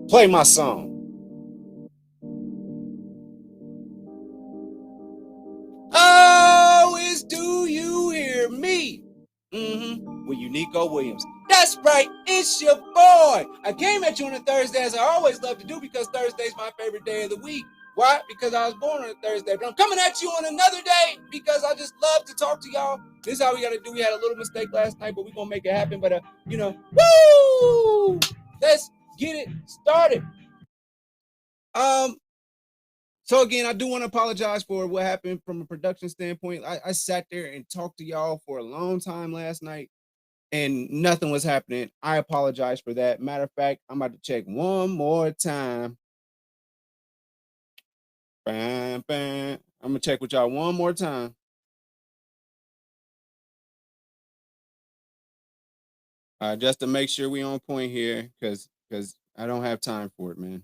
Play my song. Oh, is do you hear me? With Unico Williams. That's right, it's your boy. I came at you on a Thursday, as I always love to do, because Thursday's my favorite day of the week. Why? Because I was born on a Thursday. But I'm coming at you on another day because I just love to talk to y'all. This is how we gotta do. We had a little mistake last night, but we're gonna make it happen. But woo! Let's get it started. Um, So again, I do want to apologize for what happened from a production standpoint. I sat there and talked to y'all for a long time last night and nothing was happening. I apologize for that. Matter of fact, I'm about to check one more time. Bam, bam. I'm gonna check with y'all one more time. Just to make sure we on point here, because I don't have time for it, man.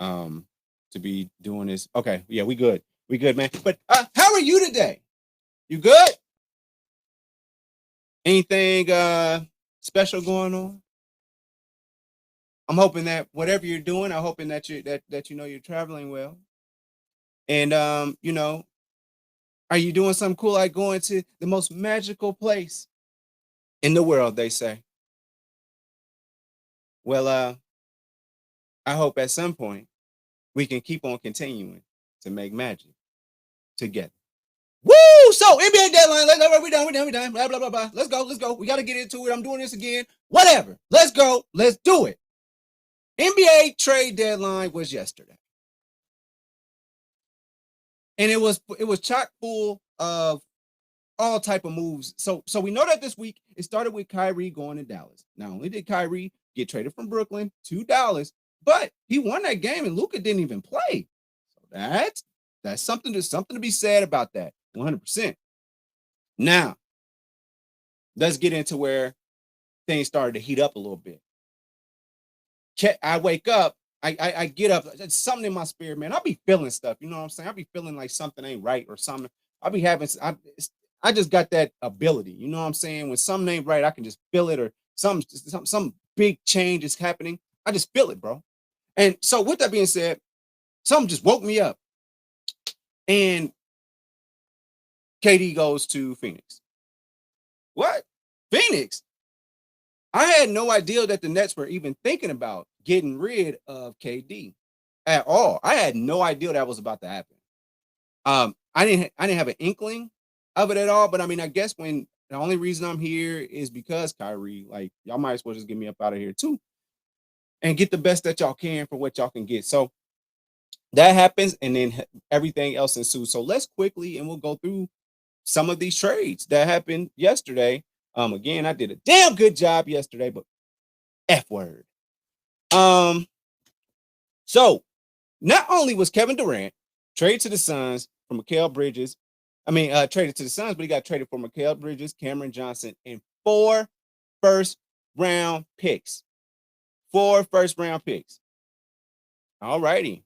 Um, to be doing this. Okay, yeah, we good. We good, man. But how are you today? You good? Anything special going on? I'm hoping that whatever you're doing, I'm hoping that you know you're traveling well. And are you doing something cool like going to the most magical place in the world, they say? Well, I hope at some point we can keep on continuing to make magic together. Woo! So NBA deadline. We done. Blah blah blah blah. Let's go. Let's go. We got to get into it. I'm doing this again. Whatever. Let's go. Let's do it. NBA trade deadline was yesterday, and it was chock full of all type of moves. So we know that this week it started with Kyrie going to Dallas. Not only did Kyrie get traded from Brooklyn to Dallas, but he won that game and Luka didn't even play. So that's something to be said about that. 100%. Now let's get into where things started to heat up a little bit. I wake up, I get up, it's something in my spirit, man. I'll be feeling stuff, you know what I'm saying? I'll be feeling like something ain't right or something. I'll be having I just got that ability, you know what I'm saying? When something ain't right, I can just feel it, or some big change is happening. I just feel it, bro. And so with that being said, something just woke me up. And KD goes to Phoenix. What? Phoenix? I had no idea that the Nets were even thinking about getting rid of KD at all. I had no idea that was about to happen. I didn't have an inkling of it at all. But I mean, I guess when the only reason I'm here is because Kyrie, like y'all might as well just get me up out of here too and get the best that y'all can for what y'all can get. So that happens, and then everything else ensues. So let's quickly and we'll go through some of these trades that happened yesterday. Again, I did a damn good job yesterday, but F word. Um, so not only was Kevin Durant traded to the Suns for Mikal Bridges, traded to the Suns, but he got traded for Mikal Bridges, Cameron Johnson, and 4 first-round picks. 4 first-round picks. All righty.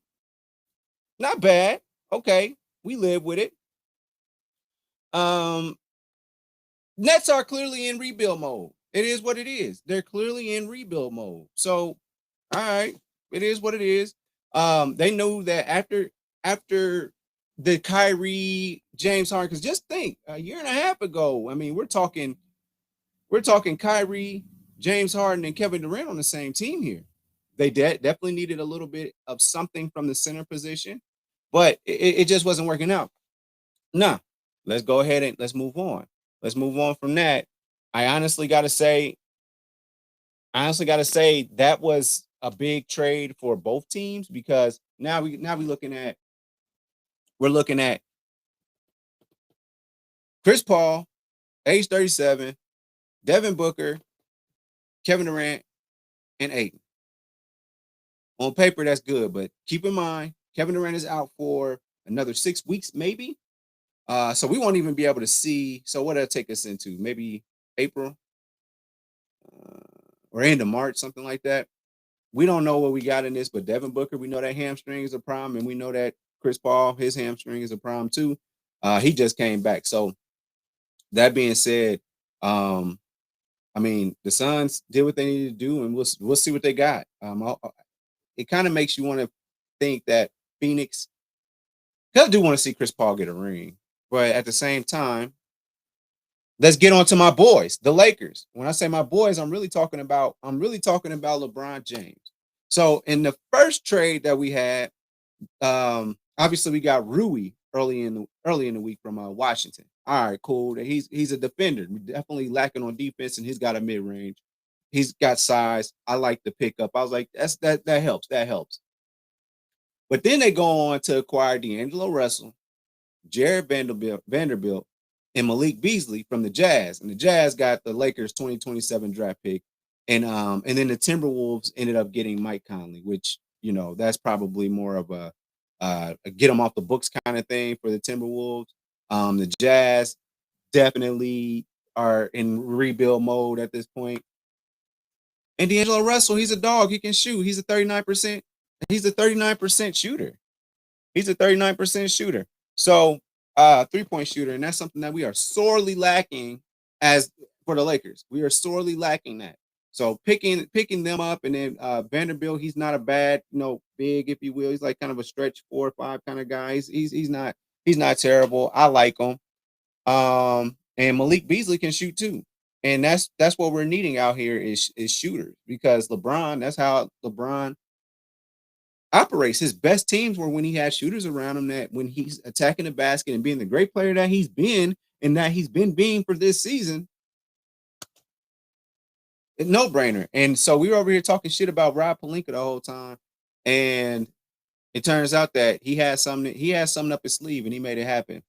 Not bad. Okay. We live with it. Um, Nets are clearly in rebuild mode. It is what it is. They're clearly in rebuild mode. So, all right, it is what it is. They know that after the Kyrie James Harden, because just think, a year and a half ago, I mean, we're talking Kyrie, James Harden, and Kevin Durant on the same team here. They definitely needed a little bit of something from the center position, but it just wasn't working out. Nah, let's go ahead and let's move on. Let's move on from that. I honestly got to say that was a big trade for both teams, because we're looking at Chris Paul, age 37, Devin Booker, Kevin Durant, and Ayton. On paper, that's good, but keep in mind Kevin Durant is out for another 6 weeks, maybe. So we won't even be able to see. So what will take us into maybe April, or end of March, something like that. We don't know what we got in this, but Devin Booker, we know that hamstring is a problem, and we know that Chris Paul, his hamstring is a problem too. He just came back. So that being said, um, I mean, the Suns did what they needed to do, and we'll see what they got. It kind of makes you want to think that Phoenix. 'Cause I do want to see Chris Paul get a ring, but at the same time, let's get on to my boys, the Lakers. When I say my boys, I'm really talking about LeBron James. So in the first trade that we had, obviously we got Rui early in the week from Washington. All right, cool. He's a defender. Definitely lacking on defense, and he's got a mid range. He's got size. I like the pickup. I was like, that helps. That helps. But then they go on to acquire D'Angelo Russell, Jared Vanderbilt, and Malik Beasley from the Jazz. And the Jazz got the Lakers 2027 draft pick. And then the Timberwolves ended up getting Mike Conley, which that's probably more of a get them off the books kind of thing for the Timberwolves. The Jazz definitely are in rebuild mode at this point. And D'Angelo Russell, he's a dog. He can shoot. He's a 39%. He's a 39% shooter. He's a 39% shooter. So 3-point shooter. And that's something that we are sorely lacking as for the Lakers. We are sorely lacking that. So picking them up, and then Vanderbilt, he's not a bad, big, if you will. He's like kind of a stretch 4 or 5 kind of guy. He's not terrible. I like him. And Malik Beasley can shoot too. And that's what we're needing out here is shooters, because that's how LeBron operates. His best teams were when he had shooters around him, that when he's attacking the basket and being the great player that he's been and that he's been being for this season. No brainer. And so we were over here talking shit about Rob Pelinka the whole time. And it turns out that he has something up his sleeve, and he made it happen.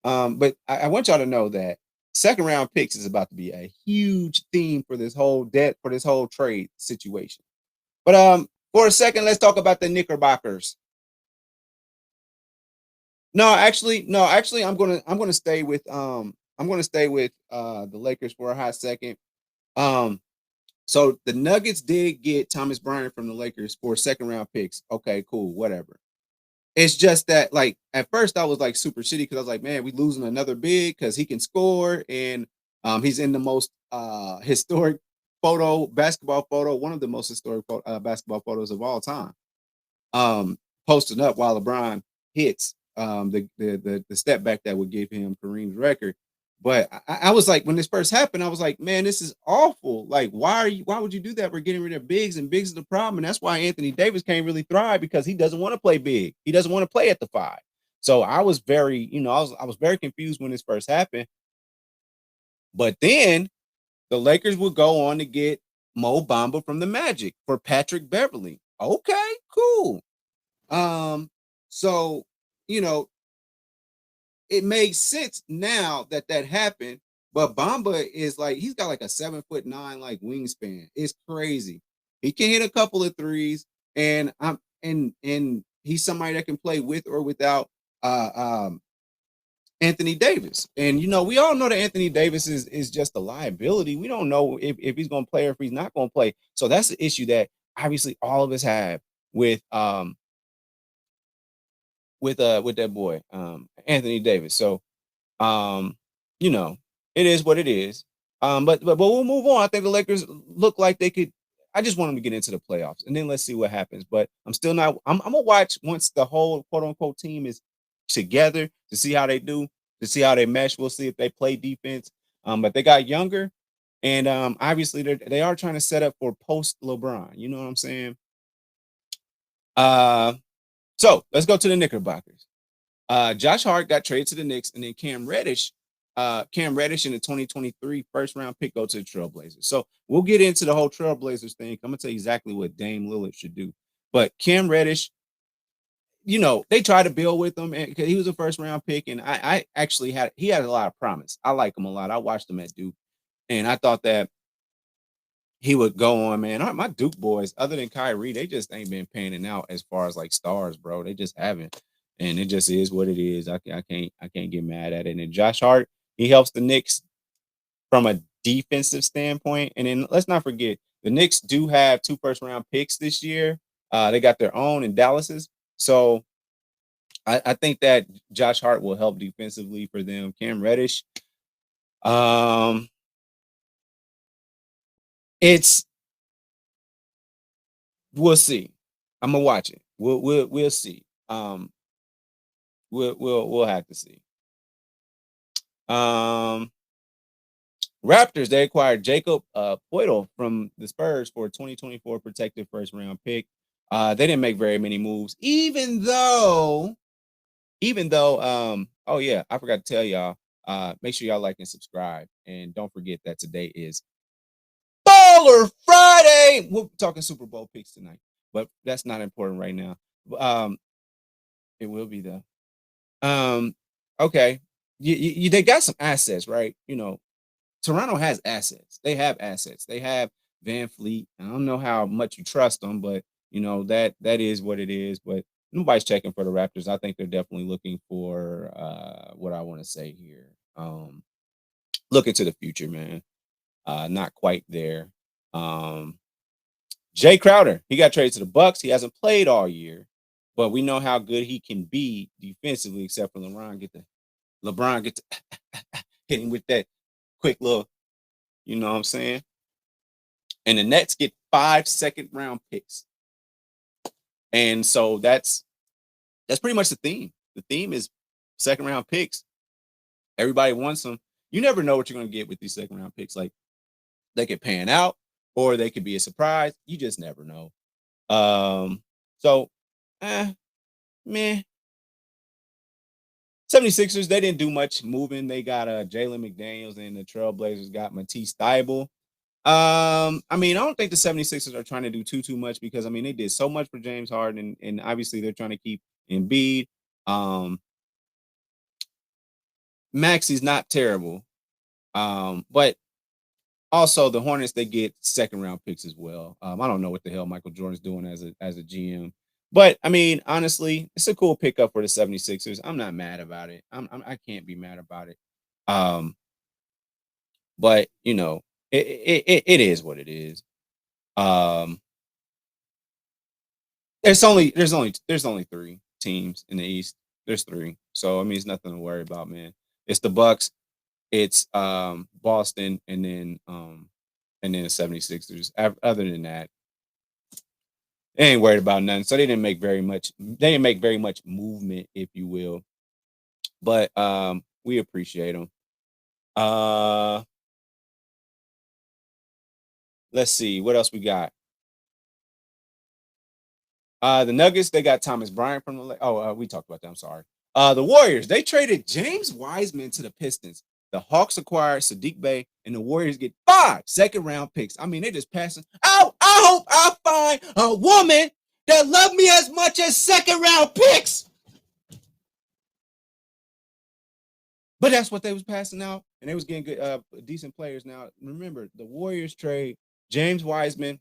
But I want y'all to know that second round picks is about to be a huge theme for this whole trade situation. But for a second, let's talk about the Knickerbockers. No, actually, I'm gonna stay with the Lakers for a hot second. Um, so the Nuggets did get Thomas Bryant from the Lakers for second round picks. Okay, cool, whatever. It's just that, like, at first I was like super shitty because I was like, man, we losing another big because he can score, and he's in the most historic basketball photo, one of the most historic basketball photos of all time. Posting up while LeBron hits the step back that would give him Kareem's record. But I was like, when this first happened, I was like, man, this is awful. Like, why would you do that? We're getting rid of bigs, and bigs is the problem. And that's why Anthony Davis can't really thrive, because he doesn't want to play big. He doesn't want to play at the 5. So I was very, I was very confused when this first happened. But then the Lakers would go on to get Mo Bamba from the Magic for Patrick Beverly. Okay, cool. So, you know, it makes sense now that happened. But Bamba is like, he's got like a 7'9" like wingspan. It's crazy. He can hit a couple of threes, and and he's somebody that can play with or without uh um Anthony Davis. And we all know that Anthony Davis is just a liability. We don't know if he's gonna play or if he's not gonna play. So that's the issue that obviously all of us have with with that boy, Anthony Davis. So um, you know, it is what it is. But we'll move on. I think the Lakers look like they could. I just want them to get into the playoffs, and then let's see what happens. But I'm still not. I'm gonna watch once the whole quote unquote team is together to see how they do, to see how they mesh. We'll see if they play defense. But they got younger, and obviously they are trying to set up for post LeBron. You know what I'm saying? Uh, so let's go to the Knickerbockers. Josh Hart got traded to the Knicks, and then Cam Reddish in the 2023 first round pick go to the Trailblazers. So we'll get into the whole Trailblazers thing. I'm gonna tell you exactly what Dame Lillard should do. But Cam Reddish, they tried to build with him, and he was a first round pick, and I actually he had a lot of promise. I like him a lot. I watched him at Duke, and I thought that he would go on, man. My Duke boys, other than Kyrie, they just ain't been panning out as far as like stars, bro. They just haven't, and it just is what it is. I can't get mad at it. And then Josh Hart, he helps the Knicks from a defensive standpoint. And then let's not forget, the Knicks do have 2 first round picks this year. They got their own in Dallas's. So I think that Josh Hart will help defensively for them. Cam Reddish, um, It's we'll see. I'm gonna watch it. We'll see. We'll have to see. Um, Raptors, they acquired Jacob Poeltl from the Spurs for a 2024 protected first round pick. They didn't make very many moves, even though oh yeah, I forgot to tell y'all. Make sure y'all like and subscribe. And don't forget that today is Baller Friday. We're talking Super Bowl picks tonight, but that's not important right now. Um, it will be though. Okay. They got some assets, right? Toronto has assets. They have assets. They have Van Fleet. I don't know how much you trust them, but that is what it is. But nobody's checking for the Raptors. I think they're definitely looking for what I want to say here. Looking to the future, man. Not quite there. Jay Crowder, he got traded to the Bucks. He hasn't played all year, but we know how good he can be defensively, except for LeBron get to hit him with that quick little, you know what I'm saying? And the Nets get 5 second-round picks. And so that's pretty much the theme. The theme is second-round picks. Everybody wants them. You never know what you're going to get with these second-round picks. Like, they could pan out or they could be a surprise. You just never know. So, meh. 76ers, they didn't do much moving. They got Jalen McDaniels, and the Trailblazers got Matisse Thybulle. I don't think the 76ers are trying to do too much because they did so much for James Harden, and obviously they're trying to keep Embiid. Maxi's not terrible. But also the Hornets, they get second round picks as well. I don't know what the hell Michael Jordan's doing as a GM. But honestly, it's a cool pickup for the 76ers. I'm not mad about it. I can't be mad about it. But it is what it is. There's only 3 teams in the East. There's 3. So it's nothing to worry about, man. It's the Bucks, it's Boston, and then the 76ers. Other than that, they ain't worried about nothing. So they didn't make very much movement, if you will. But we appreciate them. Let's see what else we got. The Nuggets, they got Thomas Bryant from the we talked about that. I'm sorry. The Warriors, they traded James Wiseman to the Pistons. The Hawks acquired Sadiq Bey, and the Warriors get 5 second-round picks. They just passing. Oh, I hope I find a woman that love me as much as second-round picks. But that's what they was passing out, and they was getting good, decent players. Now, remember, the Warriors trade James Wiseman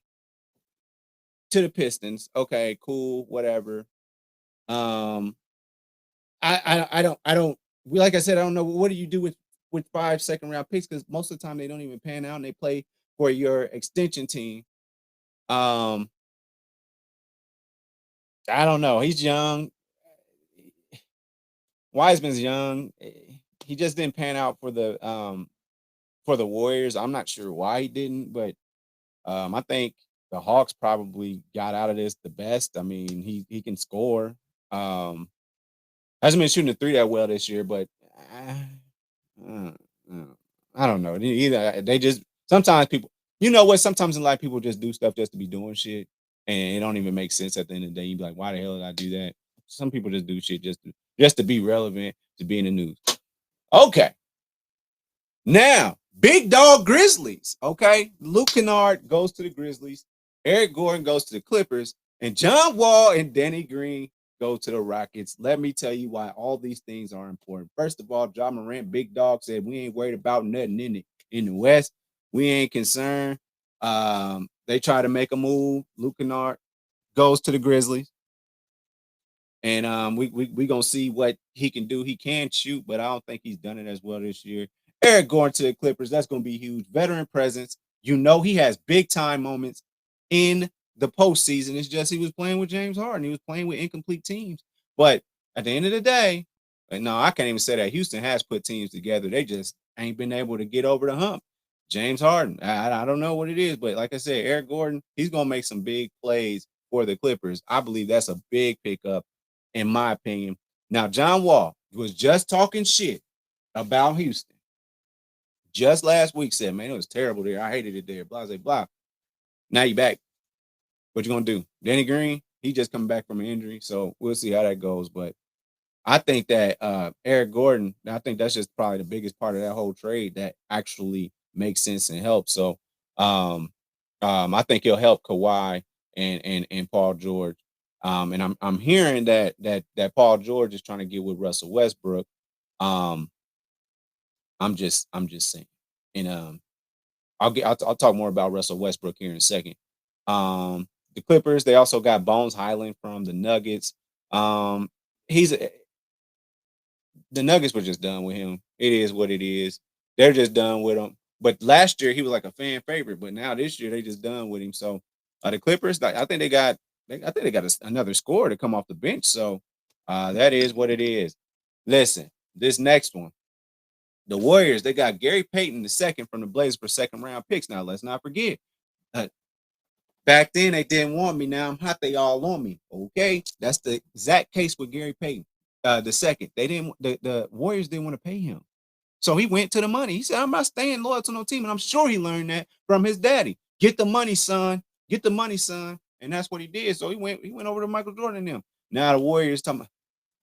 to the Pistons. Okay, cool, whatever. I don't. Like I said, I don't know. What do you do with 5 second-round picks? Because most of the time they don't even pan out, and they play for your extension team. I don't know. He's young. Wiseman's young. He just didn't pan out for the Warriors. I'm not sure why he didn't, but I think the Hawks probably got out of this the best. He can score. Hasn't been shooting the 3 that well this year, but I don't know. Either they just sometimes people, sometimes in life people just do stuff just to be doing shit, and it don't even make sense at the end of the day. You be like, why the hell did I do that? Some people just do shit just to be relevant, to be in the news. Okay. Now, big dog Grizzlies. Okay. Luke Kennard goes to the Grizzlies. Eric Gordon goes to the Clippers. And John Wall and Danny Green go to the Rockets. Let me tell you why all these things are important. First of all, Ja Morant, big dog, said we ain't worried about nothing in the West. We ain't concerned. They try to make a move. Luke Kennard goes to the Grizzlies. And we gonna see what he can do. He can shoot, but I don't think he's done it as well this year. Eric Gordon to the Clippers, that's gonna be huge. Veteran presence. He has big time moments in the postseason. It's just he was playing with James Harden. He was playing with incomplete teams. But at the end of the day, no, I can't even say that. Houston has put teams together. They just ain't been able to get over the hump. James Harden. I don't know what it is, but like I said, Eric Gordon, he's gonna make some big plays for the Clippers. I believe that's a big pickup, in my opinion. Now, John Wall was just talking shit about Houston just last week. Said, man, it was terrible there. I hated it there. Blah blah blah. Now you back. What you gonna do? Danny Green, he just coming back from an injury, so we'll see how that goes. But I think that Eric Gordon, I think that's just probably the biggest part of that whole trade that actually makes sense and helps. So I think he'll help Kawhi and Paul George. And I'm hearing that Paul George is trying to get with Russell Westbrook. Um, I'm just saying. And I'll talk more about Russell Westbrook here in a second. The Clippers, they also got Bones Highland from the Nuggets. Um, he's the Nuggets were just done with him. It is what it is. They're just done with him. But last year he was like a fan favorite, but now this year they just done with him. So the Clippers, I think I think they got another scorer to come off the bench. So that is what it is. Listen, this next one, the Warriors, they got Gary Payton the second from the Blazers for second round picks. Now let's not forget. Uh, Back then they didn't want me. Now I'm hot. They all on me. Okay, that's the exact case with Gary Payton. The second, they didn't. The Warriors didn't want to pay him, so he went to the money. He said, "I'm not staying loyal to no team," and I'm sure he learned that from his daddy. Get the money, son. Get the money, son. And that's what he did. So he went. He went over to Michael Jordan and them. Now the Warriors talking,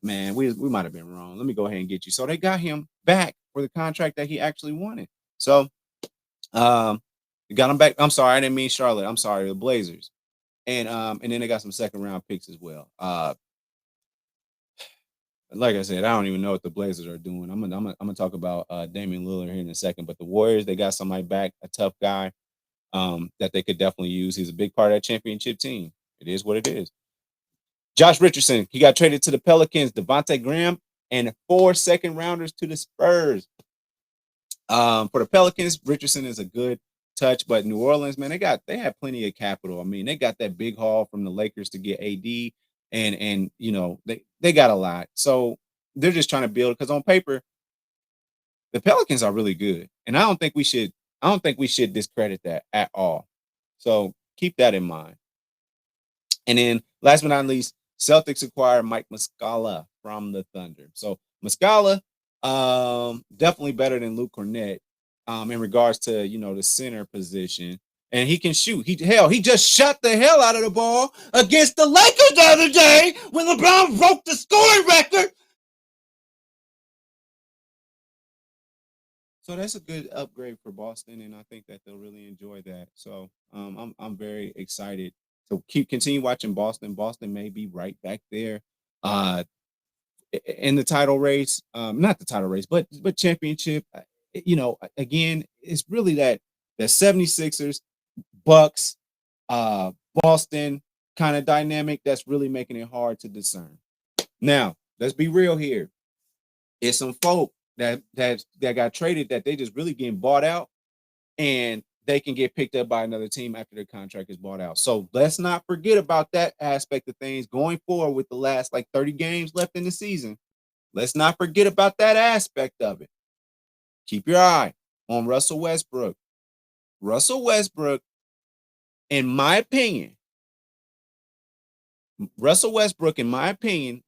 man, we might have been wrong. Let me go ahead and get you. So they got him back for the contract that he actually wanted. So um, got him back. I'm sorry, I didn't mean Charlotte. I'm sorry, the Blazers. And then they got some second round picks as well. Like I said, I don't even know what the Blazers are doing. I'm gonna talk about Damian Lillard here in a second. But the Warriors, they got somebody back, a tough guy, that they could definitely use. He's a big part of that championship team. It is what it is. Josh Richardson, he got traded to the Pelicans, Devontae Graham, and 4 second rounders to the Spurs. For the Pelicans, Richardson is a good touch, but New Orleans, man, they have plenty of capital. I mean, they got that big haul from the Lakers to get AD, and they got a lot. So they're just trying to build because on paper, the Pelicans are really good. And I don't think we should discredit that at all. So keep that in mind. And then last but not least, Celtics acquire Mike Muscala from the Thunder. So Muscala, definitely better than Luke Cornett, in regards to the center position. And he can shoot. He just shot the hell out of the ball against the Lakers the other day when LeBron broke the scoring record. So that's a good upgrade for Boston, and I think that they'll really enjoy that. So I'm very excited to continue watching Boston. Boston may be right back there, uh, in the title race. Not the title race, but championship. Again, it's really that 76ers, Bucks, Boston kind of dynamic that's really making it hard to discern. Now, let's be real here. It's some folk that got traded that they just really getting bought out, and they can get picked up by another team after their contract is bought out. So let's not forget about that aspect of things going forward with the last like 30 games left in the season. Let's not forget about that aspect of it. Keep your eye on Russell Westbrook. Russell Westbrook, in my opinion, Russell Westbrook, in my opinion,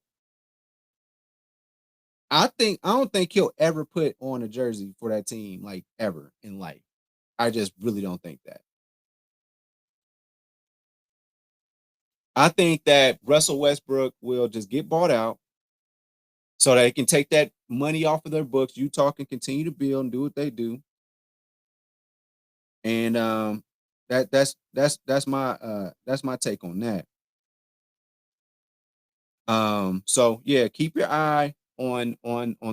I don't think he'll ever put on a jersey for that team like ever in life. I just really don't think that. I think that Russell Westbrook will just get bought out so they can take that money off of their books. Utah can continue to build and do what they do. And that's my take on that. So yeah, keep your eye on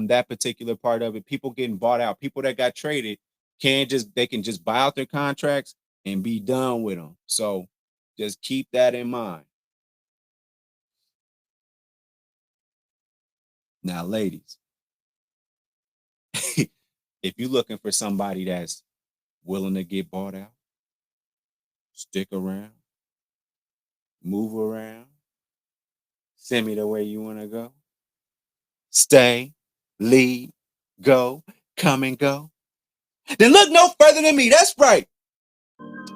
that particular part of it. People getting bought out, people that got traded they can just buy out their contracts and be done with them. So just keep that in mind. Now, ladies, if you're looking for somebody that's willing to get bought out, stick around, move around, send me the way you want to go, stay, leave, go, come and go. Then look no further than me. That's right.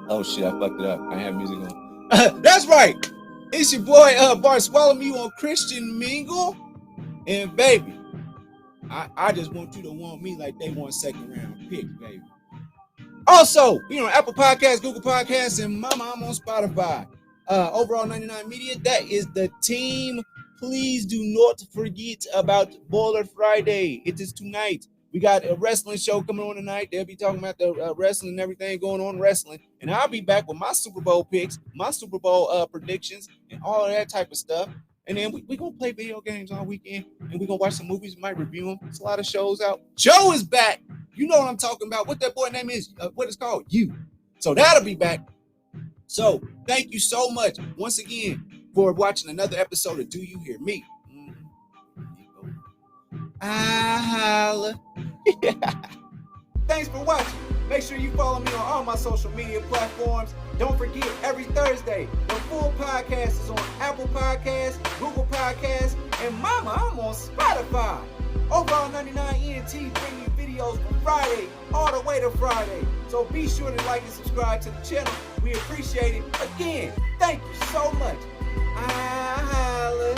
Oh shit, I fucked it up. I have music on. That's right. It's your boy Bart Swallow Me on Christian Mingle. And baby, I just want you to want me like they want second round pick, baby. Also, on Apple Podcasts, Google Podcasts, and Mama, I'm on Spotify. Overall 99 Media, that is the team. Please do not forget about Baller Friday. It is tonight. We got a wrestling show coming on tonight. They'll be talking about the wrestling and everything going on in wrestling. And I'll be back with my Super Bowl picks, my Super Bowl predictions, and all of that type of stuff. And then we're going to play video games all weekend. And we're going to watch some movies. We might review them. There's a lot of shows out. Joe is back. You know what I'm talking about. What that boy name is. What it's called. You. So that'll be back. So thank you so much once again for watching another episode of Do You Hear Me? Holla. Thanks for watching. Make sure you follow me on all my social media platforms. Don't forget, every Thursday, the full podcast is on Apple Podcasts, Google Podcasts, and Mama, I'm on Spotify. Overall 99 ENT bring you videos from Friday all the way to Friday. So be sure to like and subscribe to the channel. We appreciate it. Again, thank you so much. Holla.